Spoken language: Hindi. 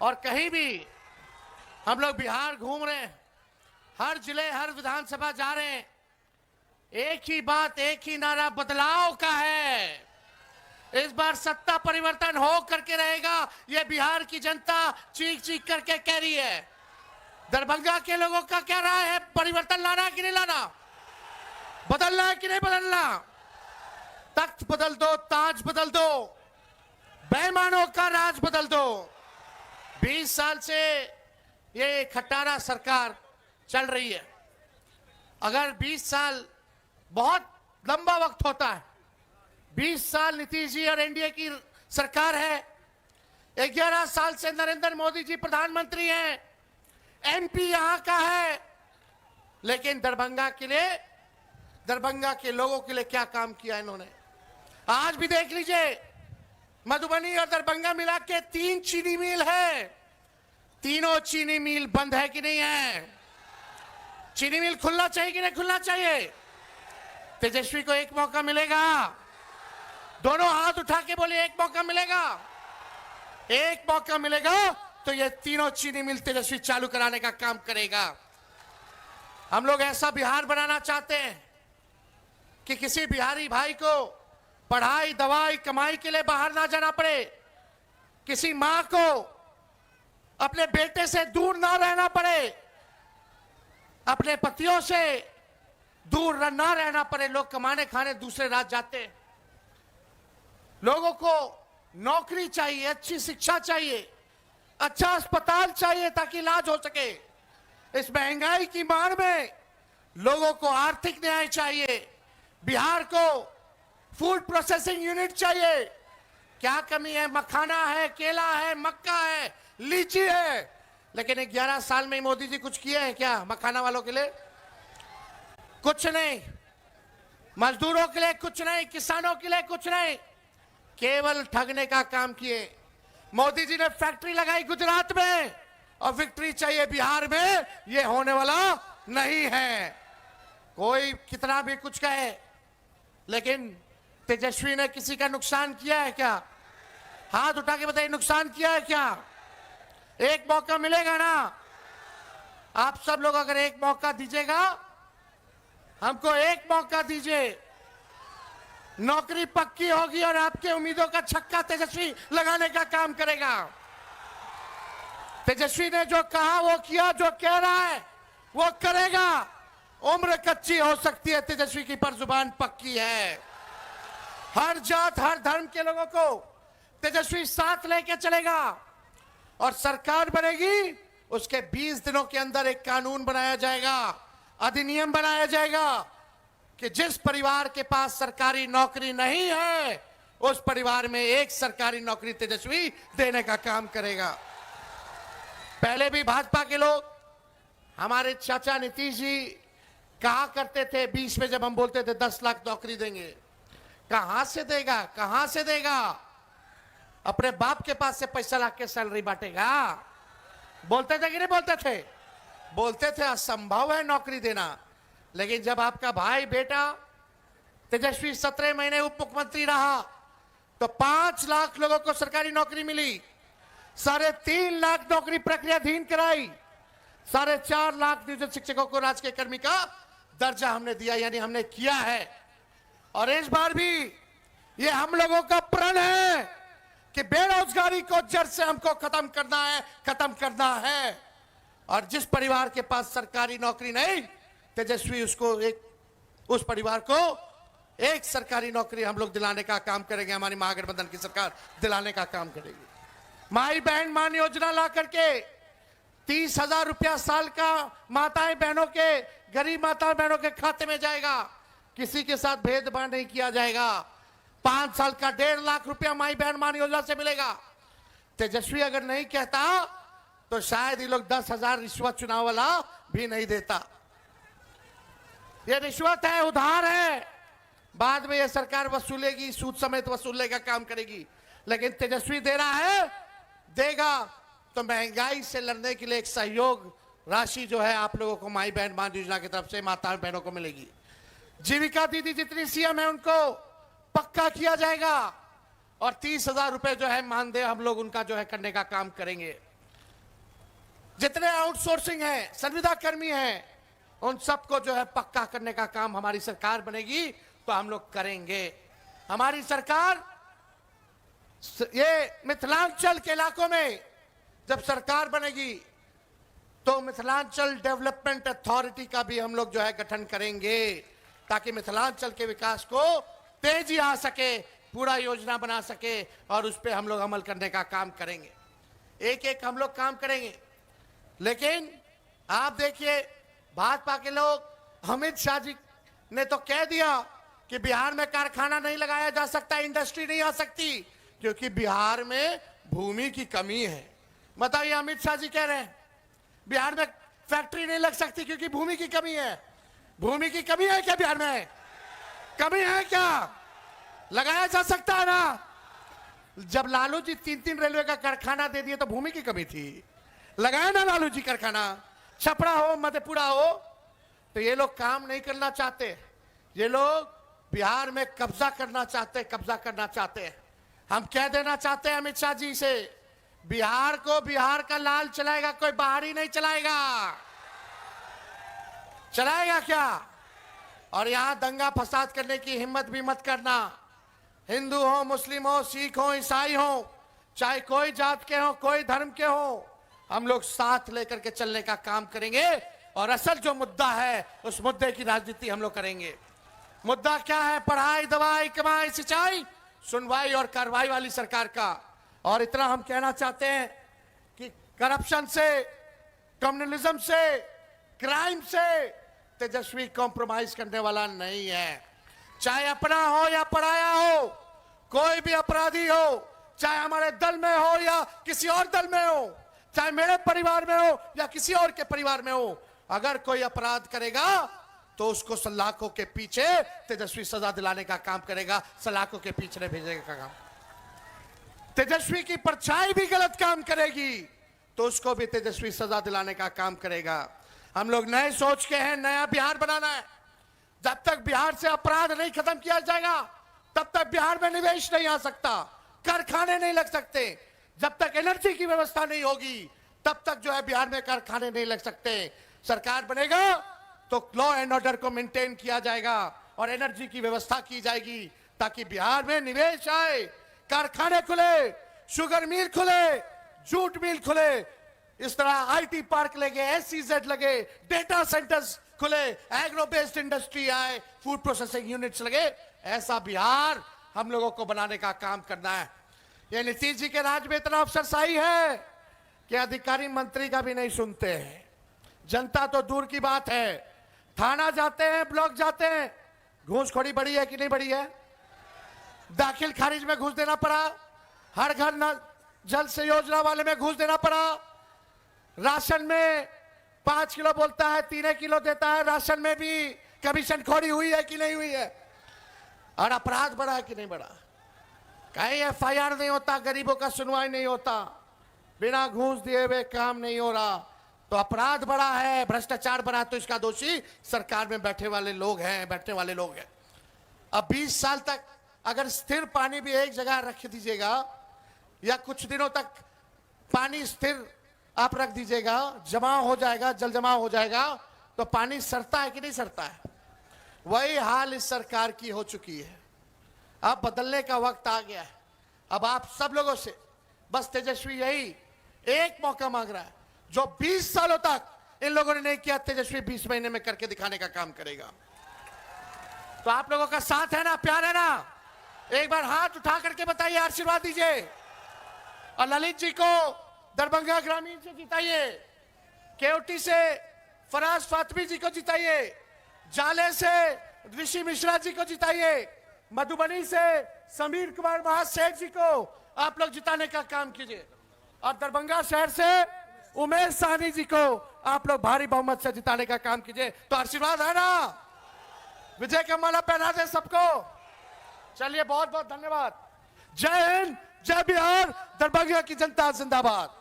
और कहीं भी हम लोग बिहार घूम रहे हैं, हर जिले हर विधानसभा जा रहे हैं, एक ही बात एक ही नारा बदलाव का है। इस बार सत्ता परिवर्तन हो करके रहेगा, यह बिहार की जनता चीख चीख करके कह रही है। दरभंगा के लोगों का क्या राय है? परिवर्तन लाना है कि नहीं लाना? बदलना है कि नहीं बदलना? तख्त बदल दो, ताज बदल दो, बेईमानों का राज बदल दो। 20 साल से ये खटारा सरकार चल रही है। अगर 20 साल बहुत लंबा वक्त होता है, 20 साल नीतीश जी और एनडीए की सरकार है, 11 साल से नरेंद्र मोदी जी प्रधानमंत्री हैं, एमपी यहां का है, लेकिन दरभंगा के लिए, दरभंगा के लोगों के लिए क्या काम किया इन्होंने? आज भी देख लीजिए, मधुबनी और दरभंगा मिला के 3 चीनी मिल है, तीनों चीनी मिल बंद है कि नहीं है? चीनी मिल खुलना चाहिए कि नहीं खुलना चाहिए? तेजस्वी को एक मौका मिलेगा। दोनों हाथ उठा के बोले, एक मौका मिलेगा। एक मौका मिलेगा तो ये तीनों चीनी मिल तेजस्वी चालू कराने का काम करेगा। हम लोग ऐसा बिहार बनाना चाहते हैं कि किसी बिहारी भाई को पढ़ाई दवाई कमाई के लिए बाहर ना जाना पड़े, किसी मां को अपने बेटे से दूर ना रहना पड़े, अपने पतियों से दूर ना रहना पड़े। लोग कमाने खाने दूसरे राज्य जाते हैं। लोगों को नौकरी चाहिए, अच्छी शिक्षा चाहिए, अच्छा अस्पताल चाहिए ताकि इलाज हो सके। इस महंगाई की मार में लोगों को आर्थिक न्याय चाहिए। बिहार को फूड प्रोसेसिंग यूनिट चाहिए। क्या कमी है? मखाना है, केला है, मक्का है, लीची है, लेकिन 11 साल में मोदी जी कुछ किए हैं क्या मखाना वालों के लिए? कुछ नहीं। मजदूरों के लिए कुछ नहीं, किसानों के लिए कुछ नहीं, केवल ठगने का काम किए। मोदी जी ने फैक्ट्री लगाई गुजरात में और विक्ट्री चाहिए बिहार में, यह होने वाला नहीं है। कोई कितना भी कुछ कहे, लेकिन तेजस्वी ने किसी का नुकसान किया है क्या? हाथ उठा के बताइए, नुकसान किया है क्या? एक मौका मिलेगा ना? आप सब लोग अगर एक मौका दीजिएगा, हमको एक मौका दीजिए, नौकरी पक्की होगी और आपके उम्मीदों का छक्का तेजस्वी लगाने का काम करेगा। तेजस्वी ने जो कहा वो किया, जो कह रहा है वो करेगा। उम्र कच्ची हो सकती है तेजस्वी की, पर जुबान पक्की है। हर जात हर धर्म के लोगों को तेजस्वी साथ लेके चलेगा और सरकार बनेगी। उसके 20 दिनों के अंदर एक कानून बनाया जाएगा, अधिनियम बनाया जाएगा कि जिस परिवार के पास सरकारी नौकरी नहीं है, उस परिवार में एक सरकारी नौकरी तेजस्वी देने का काम करेगा। पहले भी भाजपा के लोग, हमारे चाचा नीतीश जी कहा करते थे 20 में, जब हम बोलते थे 10 लाख नौकरी देंगे, कहां से देगा, कहां से देगा? अपने बाप के पास से पैसा ला के सैलरी बांटेगा? बोलते थे कि नहीं बोलते थे? बोलते थे असंभव है नौकरी देना। लेकिन जब आपका भाई बेटा तेजस्वी 17 महीने उप मुख्यमंत्री रहा तो 5 लाख लोगों को सरकारी नौकरी मिली, 3.5 लाख नौकरी प्रक्रियाधीन कराई, 4.5 लाख नियोजित शिक्षकों को राजकीय कर्मी का दर्जा हमने दिया, यानी हमने किया है। और इस बार भी ये हम लोगों का प्रण है कि बेरोजगारी को जड़ से हमको खत्म करना है, खत्म करना है। और जिस परिवार के पास सरकारी नौकरी नहीं, तेजस्वी उस परिवार को एक सरकारी नौकरी हम लोग दिलाने का काम करेंगे। हमारी महागठबंधन की सरकार दिलाने का काम करेगी। माई बहन मान योजना ला करके 30,000 रुपया साल का माताएं बहनों के, गरीब माता बहनों के खाते में जाएगा। किसी के साथ भेदभाव नहीं किया जाएगा। 5 साल का 1.5 लाख रुपया माई बहन मान योजना से मिलेगा। तेजस्वी अगर नहीं कहता तो शायद ये लोग 10,000 रिश्वत चुनाव वाला भी नहीं देता। ये रिश्वत है, उधार है, बाद में ये सरकार वसूलेगी, सूद समेत वसूलने का काम करेगी। लेकिन तेजस्वी दे रहा है, देगा तो महंगाई से लड़ने के लिए एक सहयोग राशि जो है आप लोगों को माई बहन मान योजना की तरफ से माता बहनों को मिलेगी। जीविका दीदी जितनी सीएम है उनको पक्का किया जाएगा और 30,000 रुपए जो है मानदेय हम लोग उनका जो है करने का काम करेंगे। जितने आउटसोर्सिंग हैं, संविदा कर्मी हैं, उन सबको जो है पक्का करने का काम हमारी सरकार बनेगी तो हम लोग करेंगे। हमारी सरकार ये मिथिलांचल के इलाकों में जब सरकार बनेगी तो मिथिलांचल डेवलपमेंट अथॉरिटी का भी हम लोग जो है गठन करेंगे, ताकि मिथिलांचल के विकास को तेजी आ सके, पूरा योजना बना सके और उस पर हम लोग अमल करने का काम करेंगे। एक एक हम लोग काम करेंगे। लेकिन आप देखिए, भाजपा के लोग, अमित शाह जी ने तो कह दिया कि बिहार में कारखाना नहीं लगाया जा सकता, इंडस्ट्री नहीं आ सकती, क्योंकि बिहार में भूमि की कमी है। बताइए, अमित शाह जी कह रहे हैं बिहार में फैक्ट्री नहीं लग सकती क्योंकि भूमि की कमी है। भूमि की कमी है क्या बिहार में? कमी है क्या? लगाया जा सकता है ना। जब लालू जी 3-3 रेलवे का कारखाना दे दिए तो भूमि की कमी थी, लगाया ना लालू जी कारखाना। छपरा हो, मधेपुरा हो, तो ये लोग काम नहीं करना चाहते। ये लोग बिहार में कब्जा करना चाहते हैं। हम कह देना चाहते हैं अमित शाह जी से, बिहार को बिहार का लाल चलाएगा, कोई बाहरी नहीं चलाएगा। चलाएगा क्या? और यहां दंगा फसाद करने की हिम्मत भी मत करना। हिंदू हो, मुस्लिम हो, सिख हो, ईसाई हो, चाहे कोई जात के हो, कोई धर्म के हो, हम लोग साथ लेकर के चलने का काम करेंगे। और असल जो मुद्दा है उस मुद्दे की राजनीति हम लोग करेंगे। मुद्दा क्या है? पढ़ाई, दवाई, कमाई, सिंचाई, सुनवाई और कार्रवाई वाली सरकार का। और इतना हम कहना चाहते हैं कि करप्शन से, कम्युनलिज्म से, क्राइम से तेजस्वी कॉम्प्रोमाइज करने वाला नहीं है। चाहे अपना हो या पराया हो, कोई भी अपराधी हो, चाहे हमारे दल में हो या किसी और दल में हो, चाहे मेरे परिवार में हो या किसी और के परिवार में हो, अगर कोई अपराध करेगा तो उसको सलाखों के पीछे तेजस्वी सजा दिलाने का काम करेगा, सलाखों के पीछे नहीं भेजने का काम। तेजस्वी की परछाई भी गलत काम करेगी तो उसको भी तेजस्वी सजा दिलाने का काम करेगा। हम लोग नए सोच के हैं, नया बिहार बनाना है। जब तक बिहार से अपराध नहीं खत्म किया जाएगा तब तक बिहार में निवेश नहीं आ सकता, कारखाने नहीं लग सकते। जब तक एनर्जी की व्यवस्था नहीं होगी तब तक जो है बिहार में कारखाने नहीं लग सकते। सरकार बनेगा तो लॉ एंड ऑर्डर को मेंटेन किया जाएगा और एनर्जी की व्यवस्था की जाएगी, ताकि बिहार में निवेश आए, कारखाने खुले, शुगर मिल खुले, जूट मिल खुले, इस तरह आईटी पार्क लगे, एसईजेड लगे, डेटा सेंटर्स खुले, एग्रो बेस्ड इंडस्ट्री आए, फूड प्रोसेसिंग यूनिट्स लगे। ऐसा बिहार हम लोगों को बनाने का काम करना है। ये नीतीश जी के राज में इतना अफसरशाही है कि अधिकारी मंत्री का भी नहीं सुनते हैं। जनता तो दूर की बात है, थाना जाते हैं, ब्लॉक जाते हैं, घूसखोरी बढ़ी है कि नहीं बढ़ी है? दाखिल खारिज में घूस देना पड़ा, हर घर जल से योजना वाले में घूस देना पड़ा, राशन में 5 किलो बोलता है 3 किलो देता है, राशन में भी कमीशन खोरी हुई है कि नहीं हुई है? और अपराध बढ़ा है कि नहीं बढ़ा? कहीं एफआईआर नहीं होता, गरीबों का सुनवाई नहीं होता, बिना घूस दिए हुए काम नहीं हो रहा, तो अपराध बढ़ा है, भ्रष्टाचार बढ़ा, तो इसका दोषी सरकार में बैठने वाले लोग हैं। अब 20 साल तक अगर स्थिर पानी भी एक जगह रख दीजिएगा या कुछ दिनों तक पानी स्थिर आप रख दीजिएगा, जमा हो जाएगा, जल जमा हो जाएगा, तो पानी सड़ता है कि नहीं सड़ता है? वही हाल इस सरकार की हो चुकी है। अब बदलने का वक्त आ गया है। अब आप सब लोगों से बस तेजस्वी यही एक मौका मांग रहा है, जो 20 सालों तक इन लोगों ने नहीं किया, तेजस्वी 20 महीने में करके दिखाने का काम करेगा। तो आप लोगों का साथ है ना, प्यार है ना? एक बार हाथ उठा करके बताइए, आशीर्वाद दीजिए। और ललित जी को दरभंगा ग्रामीण से जिताइए, केवटी से फराज फातमी जी को जिताइए, जाले से ऋषि मिश्रा जी को जिताइए, मधुबनी से समीर कुमार महासेठ जी को आप लोग जिताने का काम कीजिए, और दरभंगा शहर से उमेश साहनी जी को आप लोग भारी बहुमत से जिताने का काम कीजिए। तो आशीर्वाद है ना? विजय का माला पहना दे सबको। चलिए, बहुत बहुत धन्यवाद। जय हिंद, जय बिहार, दरभंगा की जनता जिंदाबाद।